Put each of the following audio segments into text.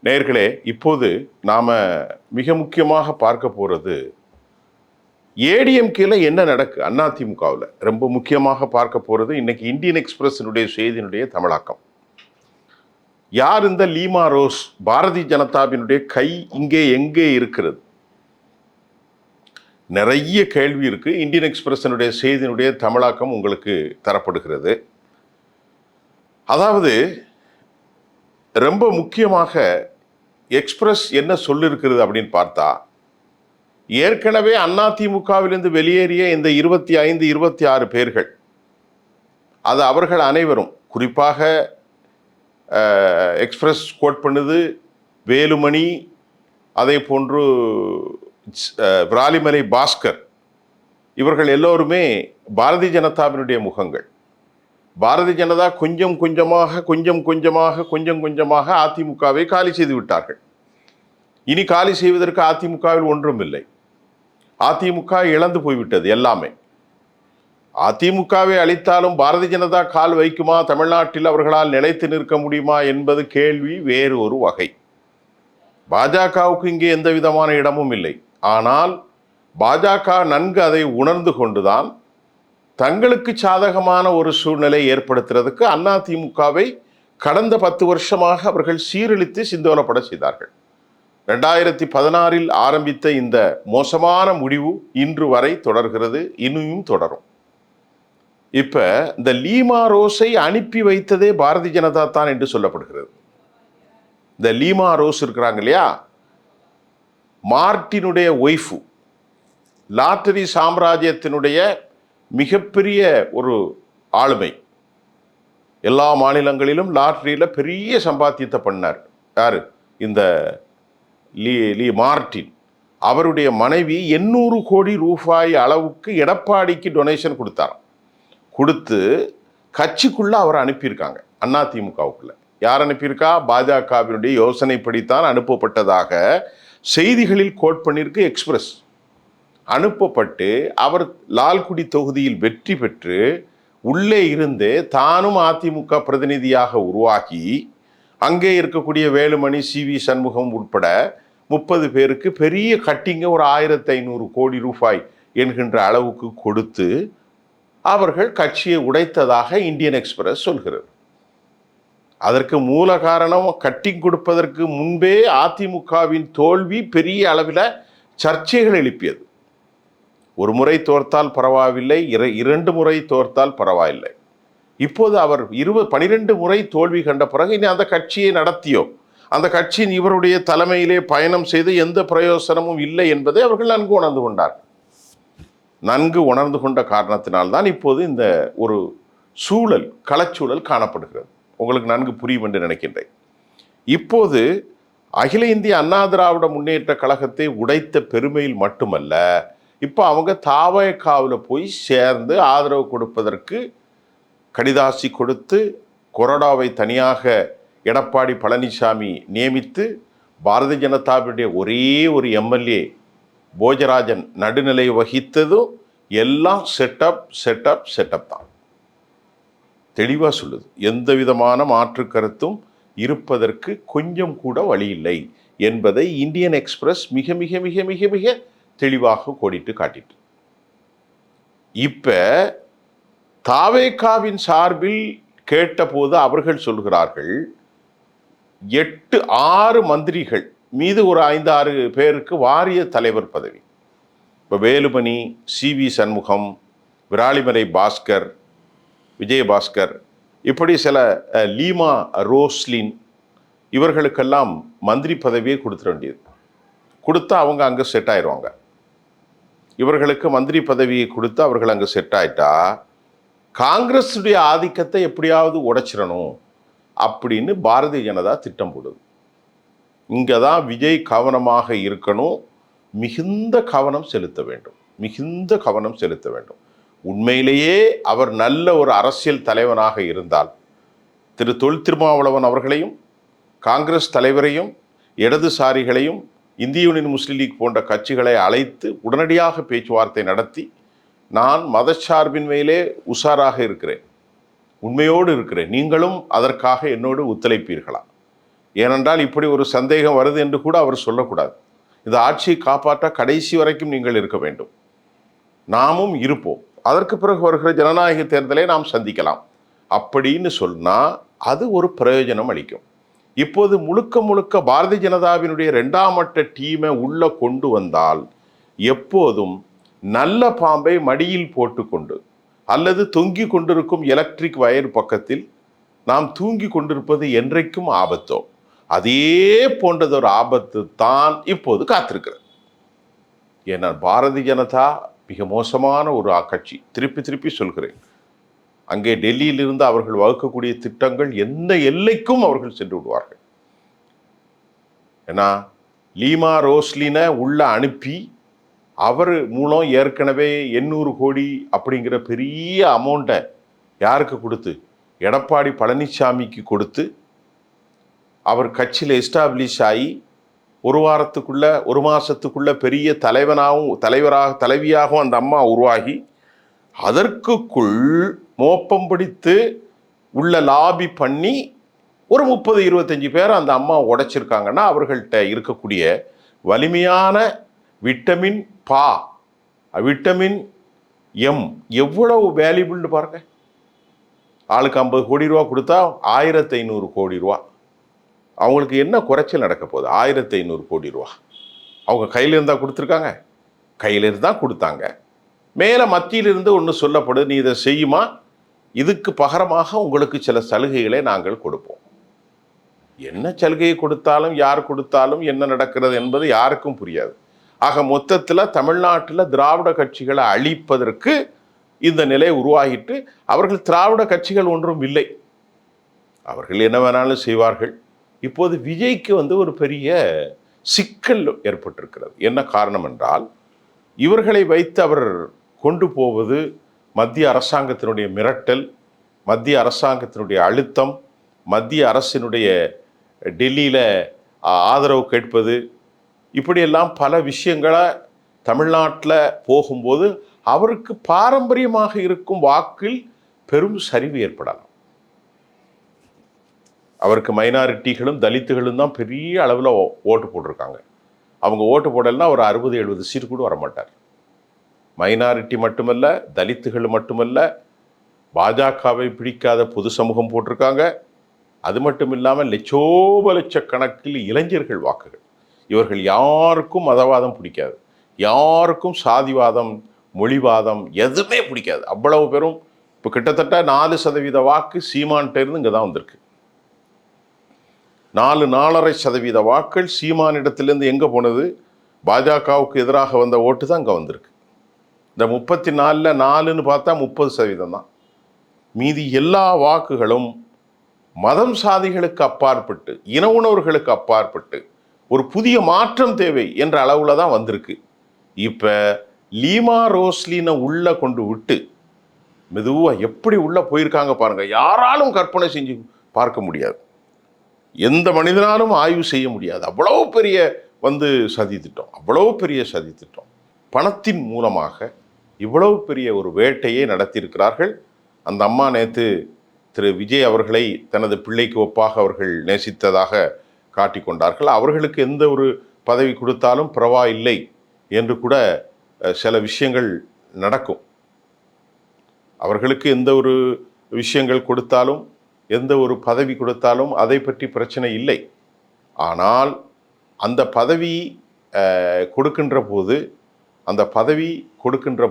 நேயர்களே, இப்போது நாம மிக முக்கியமாக பார்க்க போறது ஏடிஎம்கேல என்ன நடக்கு அதிமுகவில் ரொம்ப முக்கியமாக பார்க்க போறது இன்னைக்கு இந்தியன் எக்ஸ்பிரஸினுடைய செய்தியினுடைய தமிழாக்கம். யார் இந்த லீமா ரோஸ்? பாரதிய ஜனதாவினுடைய கை இங்கே எங்கே இருக்கிறது? நிறைய கேள்வி இருக்கு. இந்தியன் எக்ஸ்பிரஸினுடைய செய்தியினுடைய தமிழாக்கம் உங்களுக்கு தரப்படுகிறது. அதாவது ரொம்ப முக்கியமாக எக்ஸ்பிரஸ் என்ன சொல்லிருக்கிறது அப்படின்னு பார்த்தா, ஏற்கனவே அதிமுகவிலிருந்து வெளியேறிய இந்த 25, 26 பேர்கள், அது அவர்கள் அனைவரும், குறிப்பாக எக்ஸ்பிரஸ் கோட் பண்ணுது வேலுமணி, அதே போன்று விராலிமலை பாஸ்கர், இவர்கள் எல்லோருமே பாரதிய ஜனதாவினுடைய முகங்கள். பாரதிய ஜனதா கொஞ்சம் கொஞ்சமாக அதிமுகவை காலி செய்து விட்டார்கள். இனி காலி செய்வதற்கு அதிமுகவில் ஒன்றும் இல்லை. அதிமுக இழந்து போய்விட்டது எல்லாமே. அதிமுகவை அளித்தாலும் பாரதிய ஜனதா கால் வைக்குமா? தமிழ்நாட்டில் அவர்களால் நிலைத்து நிற்க முடியுமா என்பது கேள்வி வேறு ஒரு வகை. பாஜகவுக்கு இங்கே எந்த விதமான இடமும் இல்லை. ஆனால் பாஜக நன்கு அதை உணர்ந்து கொண்டுதான் தங்களுக்கு சாதகமான ஒரு சூழ்நிலை ஏற்படுத்துறதுக்கு அதிமுகவை கடந்த 10 வருஷமாக அவர்கள் சீரழித்து சிந்தோலப்பட செய்தார்கள். 2016 ஆரம்பித்த இந்த மோசமான முடிவு இன்று வரை தொடர்கிறது, இன்னும் தொடரும். இப்ப இந்த லீமா ரோஸை அனுப்பி வைத்ததே பாரதிய ஜனதா தான் என்று சொல்லப்படுகிறது. இந்த லீமா ரோஸ் இருக்கிறாங்க இல்லையா, மார்ட்டினுடைய ஒய்ஃபு, லாட்டரி சாம்ராஜ்யத்தினுடைய மிகப்பெரிய ஒரு ஆளுமை. எல்லா மாநிலங்களிலும் லாட்டரியில பெரிய சம்பாத்தியத்தை பண்ணார். யாரு? இந்த லீ மார்ட்டின். அவருடைய மனைவி 800 கோடி ரூபாய் அளவுக்கு எடப்பாடிக்கு டொனேஷன் கொடுத்தார். கொடுத்து கட்சிக்குள்ள அவரை அனுப்பியிருக்காங்க அதிமுகவுக்குள்ள. யார் அனுப்பியிருக்கா? பாஜகவினுடைய யோசனைப்படித்தான் அனுப்பப்பட்டதாக செய்திகளில் கோட் பண்ணியிருக்கு எக்ஸ்பிரஸ். அனுப்பப்பட்டு அவர் லால்குடி தொகுதியில் வெற்றி பெற்று உள்ளே இருந்து தானும் அதிமுக பிரதிநிதியாக உருவாகி அங்கே இருக்கக்கூடிய வேலுமணி, CV சண்முகம் உட்பட 30 பேருக்கு பெரிய கட்டிங்க ஒரு 1500 கோடி ரூபாய் என்கின்ற அளவுக்கு கொடுத்து அவர்கள் கட்சியை உடைத்ததாக இந்தியன் எக்ஸ்பிரஸ் சொல்கிறது. அதற்கு மூல காரணம், கட்டிங் கொடுப்பதற்கு முன்பே அதிமுகவின் தோல்வி பெரிய அளவில் சர்ச்சைகள் எழுப்பியது. ஒரு முறை தோர்த்தால் பரவாயில்லை, 2 முறை தோர்த்தால் பரவாயில்லை. இப்போது அவர் 12 முறை தோல்வி கண்ட பிறகு இனி அந்த கட்சியை நடத்தியோ, அந்த கட்சியின் இவருடைய தலைமையிலே பயணம் செய்து எந்த பிரயோசனமும் இல்லை என்பதை அவர்கள் நன்கு உணர்ந்து கொண்டார். நன்கு உணர்ந்து கொண்ட காரணத்தினால்தான் இப்போது இந்த ஒரு சூழல், களச்சூழல் காணப்படுகிறது. உங்களுக்கு நன்கு புரியும் என்று நினைக்கின்றேன். இப்போது அகில இந்திய அண்ணா திராவிட முன்னேற்ற கழகத்தை உடைத்த பெருமையில் மட்டுமல்ல, இப்போ அவங்க தாவகாவில் போய் சேர்ந்து ஆதரவு கொடுப்பதற்கு கடிதாசி கொடுத்து, கொறடாவை தனியாக எடப்பாடி பழனிசாமி நியமித்து, பாரதிய ஜனதாவுடைய ஒரே ஒரு MLA போஜராஜன் நடுநிலை வகித்ததும் எல்லாம் செட்டப் தான். தெளிவாக சொல்லுது. எந்த விதமான மாற்று கருத்தும் இருப்பதற்கு கொஞ்சம் கூட வழி இல்லை என்பதை இந்தியன் எக்ஸ்பிரஸ் மிக மிக மிக மிக மிக தெளிவாக கோடிட்டு காட்டிட்டு. இப்ப தாவேகாவின் சார்பில் கேட்டபோது அவர்கள் சொல்கிறார்கள், 6 மந்திரிகள் மீது ஒரு 5-6 பேருக்கு வாரிய தலைவர் பதவி. இப்போ வேலுமணி, CV சண்முகம், விராலிமலை பாஸ்கர், விஜயபாஸ்கர், இப்படி சில லீமா ரோஸ்லின், இவர்களுக்கெல்லாம் மந்திரி பதவியை கொடுத்துட வேண்டியது. கொடுத்தா அவங்க அங்கே செட் ஆயிடுவாங்க. இவர்களுக்கு மந்திரி பதவியை கொடுத்து அவர்கள் அங்கே செட் ஆயிட்டா காங்கிரஸுடைய ஆதிக்கத்தை எப்படியாவது உடைச்சிடணும் அப்படின்னு பாரதிய ஜனதா திட்டம் போடுது. இங்கே தான் விஜய் கவனமாக இருக்கணும், மிகுந்த கவனம் செலுத்த வேண்டும். உண்மையிலேயே அவர் நல்ல ஒரு அரசியல் தலைவனாக இருந்தால் திரு தொல் திருமாவளவன் அவர்களையும், காங்கிரஸ் தலைவரையும், இடதுசாரிகளையும், இந்திய யூனியன் முஸ்லீம் லீக் போன்ற கட்சிகளை அழைத்து உடனடியாக பேச்சுவார்த்தை நடத்தி, நான் மதச்சார்பின் மேலே உஷாராக இருக்கிறேன், உண்மையோடு இருக்கிறேன், நீங்களும் அதற்காக என்னோடு ஒத்துழைப்பீர்களா ஏனென்றால் இப்படி ஒரு சந்தேகம் வருது என்று கூட அவர் சொல்லக்கூடாது. இந்த ஆட்சியை காப்பாற்ற கடைசி வரைக்கும் நீங்கள் இருக்க வேண்டும், நாமும் இருப்போம், அதற்கு பிறகு வருகிற ஜனநாயக தேர்தலை நாம் சந்திக்கலாம் அப்படின்னு சொன்னா அது ஒரு பிரயோஜனம் அளிக்கும். இப்போது முழுக்க முழுக்க பாரதிய ஜனதாவினுடைய 2ஆம் மட்ட டீமை உள்ள கொண்டு வந்தால் எப்போதும் நல்ல பாம்பை மடியில் போட்டுக்கொண்டு அல்லது தொங்கி கொண்டிருக்கும் எலக்ட்ரிக் வயர் பக்கத்தில் நாம் தூங்கி கொண்டிருப்பது என்றைக்கும் ஆபத்தோ அதே போன்றதொரு ஆபத்து தான் இப்போது காத்திருக்கிறது. ஏன்னா பாரதிய ஜனதா மிக மோசமான ஒரு கட்சி. திருப்பி திருப்பி சொல்கிறேன், அங்கே டெல்லியிலிருந்து அவர்கள் வகுக்கக்கூடிய திட்டங்கள் எந்த எல்லைக்கும் அவர்கள் சென்று விடுவார்கள். ஏன்னா லீமா ரோஸ்லினை உள்ள அனுப்பி அவர் மூலம் ஏற்கனவே 800 கோடி அப்படிங்கிற பெரிய அமௌண்ட்டை யாருக்கு கொடுத்து, எடப்பாடி பழனிசாமிக்கு கொடுத்து, அவர் கட்சியில் எஸ்டாப்ளிஷ் ஆகி ஒரு மாசத்துக்குள்ள பெரிய தலைவியாகவும் அந்த அம்மா உருவாகி அதற்குள் மோப்பம் பிடித்து உள்ள லாபி பண்ணி ஒரு 30-25 பேர் அந்த அம்மா உடைச்சிருக்காங்கன்னா அவர்கள்ட்ட இருக்கக்கூடிய வலிமையான விட்டமின் விட்டமின் எம் எவ்வளவு வேல்யூபிள்னு பாருங்க. ஆளுக்கு 50 கோடி ரூபா கொடுத்தா 1500 கோடி ரூபா. அவங்களுக்கு என்ன குறைச்சல் நடக்க போகுது? 1500 கோடி ரூபா அவங்க கையில் இருந்தால் கொடுத்துருக்காங்க, கையில் இருந்தால் கொடுத்தாங்க. மேலே மத்தியிலிருந்து ஒன்று சொல்லப்படுது, நீ இதை செய்யுமா, இதுக்கு பகரமாக உங்களுக்கு சில சலுகைகளை நாங்கள் கொடுப்போம். என்ன சலுகையை கொடுத்தாலும் யார் கொடுத்தாலும் என்ன நடக்கிறது என்பது யாருக்கும் புரியாது. ஆக மொத்தத்தில் தமிழ்நாட்டில் திராவிட கட்சிகளை அழிப்பதற்கு இந்த நிலை உருவாகிட்டு, அவர்கள் திராவிட கட்சிகள் ஒன்றும் இல்லை, அவர்கள் என்ன வேணாலும் செய்வார்கள். இப்போது விஜய்க்கு ஒரு பெரிய சிக்கல் ஏற்பட்டிருக்கிறது. என்ன காரணம் என்றால், இவர்களை வைத்து அவர் கொண்டு போவது மத்திய அரசாங்கத்தினுடைய மிரட்டல், மத்திய அரசாங்கத்தினுடைய அழுத்தம், மத்திய அரசினுடைய டெல்லியில் ஆதரவு கேட்பது, இப்படியெல்லாம் பல விஷயங்களை தமிழ்நாட்டில் போகும்போது அவருக்கு பாரம்பரியமாக இருக்கும் வாக்கில் பெரும் சரிவு ஏற்படலாம். அவருக்கு மைனாரிட்டிகளும் தலித்துகளும் தான் பெரிய அளவில் ஓட்டு போட்டிருக்காங்க. அவங்க ஓட்டு போடலைன்னா ஒரு 60-70 சீட் கூட வரமாட்டார். மைனாரிட்டி மட்டுமல்ல, தலித்துகள் மட்டுமல்ல, பாஜகவை பிடிக்காத பொது சமூகம் போட்டிருக்காங்க. அது மட்டும் இல்லாமல் லட்சக்கணக்கில் இளைஞர்கள் வாக்குகள். இவர்கள் யாருக்கும் மதவாதம் பிடிக்காது, யாருக்கும் சாதிவாதம், மொழிவாதம் எதுவுமே பிடிக்காது. அவ்வளவு பேரும் இப்போ கிட்டத்தட்ட 4% வாக்கு சீமான்கிட்ட இருந்து இங்கே தான் வந்திருக்கு. 4.5% வாக்கள் சீமானிடத்திலிருந்து எங்கே போனது? பாஜகவுக்கு எதிராக வந்த ஓட்டு தான் இங்கே வந்திருக்கு. இந்த 34ல் 4ன்னு பார்த்தா 30% தான். மீதி எல்லா வாக்குகளும் மதம் சாதிகளுக்கு அப்பாற்பட்டு, இன உணர்வுகளுக்கு அப்பாற்பட்டு ஒரு புதிய மாற்றம் தேவை என்ற அளவில் தான் வந்திருக்கு. இப்போ லீமா ரோஸ்லினை உள்ளே கொண்டு விட்டு மெதுவாக எப்படி உள்ளே போயிருக்காங்க பாருங்க. யாராலும் கற்பனை செஞ்சு பார்க்க முடியாது, எந்த மனிதனாலும் ஆய்வு செய்ய முடியாது. அவ்வளோ பெரிய சதி திட்டம், அவ்வளோ பெரிய சதி திட்டம். பணத்தின் மூலமாக இவ்வளவு பெரிய ஒரு வேட்டையை நடத்தியிருக்கிறார்கள். அந்த அம்மா நேற்று திரு விஜய் அவர்களை தனது பிள்ளைக்கு ஒப்பாக அவர்கள் நேசித்ததாக காட்டிக்கொண்டார்கள். அவர்களுக்கு எந்த ஒரு பதவி கொடுத்தாலும் பரவாயில்லை என்று கூட சில விஷயங்கள் நடக்கும். அவர்களுக்கு எந்த ஒரு விஷயங்கள் கொடுத்தாலும், எந்த ஒரு பதவி கொடுத்தாலும் அதை பற்றி பிரச்சனை இல்லை. ஆனால் அந்த பதவி கொடுக்கின்ற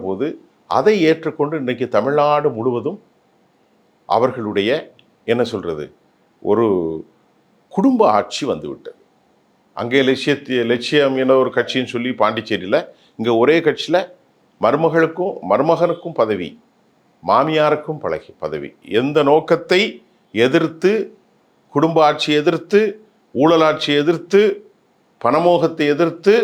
போது அதை ஏற்றுக்கொண்டு இன்றைக்கு தமிழ்நாடு முழுவதும் அவர்களுடைய ஒரு குடும்ப ஆட்சி வந்துவிட்டது. அங்கே லட்சியம் என ஒரு கட்சின்னு சொல்லி பாண்டிச்சேரியில், இங்கே ஒரே கட்சியில் மருமகனுக்கும் பதவி, மாமியாருக்கும் பதவி. எந்த நோக்கத்தை எதிர்த்து, குடும்ப ஆட்சியை எதிர்த்து, ஊழல் ஆட்சியை எதிர்த்து, பணமோகத்தை எதிர்த்து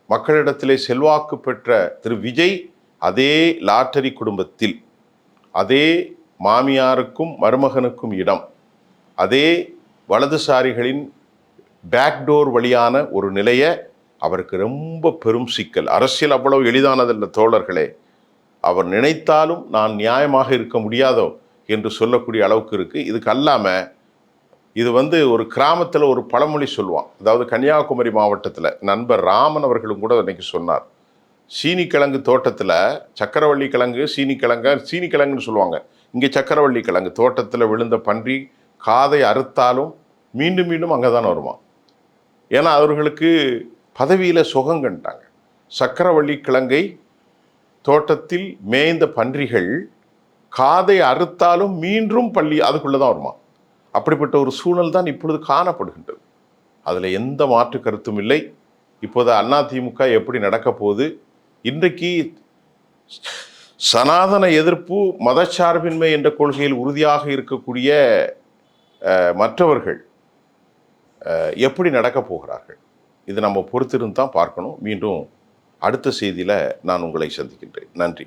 மக்களிடத்திலே செல்வாக்கு பெற்ற திரு விஜய் அதே லாட்டரி குடும்பத்தில், அதே மாமியாருக்கும் மருமகனுக்கும் இடம், அதே வலதுசாரிகளின் பேக்டோர் வழியான ஒரு நிலையை, அவருக்கு ரொம்ப பெரும் சிக்கல். அரசியல் அவ்வளவு எளிதானதல்ல தோழர்களே. அவர் நினைத்தாலும் நான் நியாயமாக இருக்க முடியாதோ என்று சொல்லக்கூடிய அளவுக்கு இருக்குது. இதுக்கு அல்லாமல் இது வந்து ஒரு கிராமத்தில் ஒரு பழமொழி சொல்லுவான். அதாவது கன்னியாகுமரி மாவட்டத்தில் நண்பர் ராமன் அவர்களும் கூட இன்னைக்கு சொன்னார். சீனிக்கிழங்கு தோட்டத்தில் சக்கரவள்ளி கிழங்கு சீனிக்கிழங்குன்னு சொல்லுவாங்க. இங்கே சக்கரவள்ளி கிழங்கு தோட்டத்தில் விழுந்த பன்றி காதை அறுத்தாலும் மீண்டும் மீண்டும் அங்கே தான் வருமா. ஏன்னா அவர்களுக்கு பதவியில் சுகம் கண்டாங்க. சக்கரவள்ளி கிழங்கை தோட்டத்தில் மேய்ந்த பன்றிகள் காதை அறுத்தாலும் மீண்டும் பள்ளி அதுக்குள்ளே தான் வருமா. அப்படிப்பட்ட ஒரு சூழல் தான் இப்பொழுது காணப்படுகின்றது. அதில் எந்த மாற்று கருத்தும் இல்லை. இப்போது அதிமுக எப்படி நடக்க போகுது? இன்றைக்கு சனாதன எதிர்ப்பு, மதச்சார்பின்மை என்ற கொள்கையில் உறுதியாக இருக்கக்கூடிய மற்றவர்கள் எப்படி நடக்கப் போகிறார்கள்? இது நம்ம பொறுத்திருந்து தான் பார்க்கணும். மீண்டும் அடுத்த செய்தியில் நான் உங்களை சந்திக்கின்றேன். நன்றி.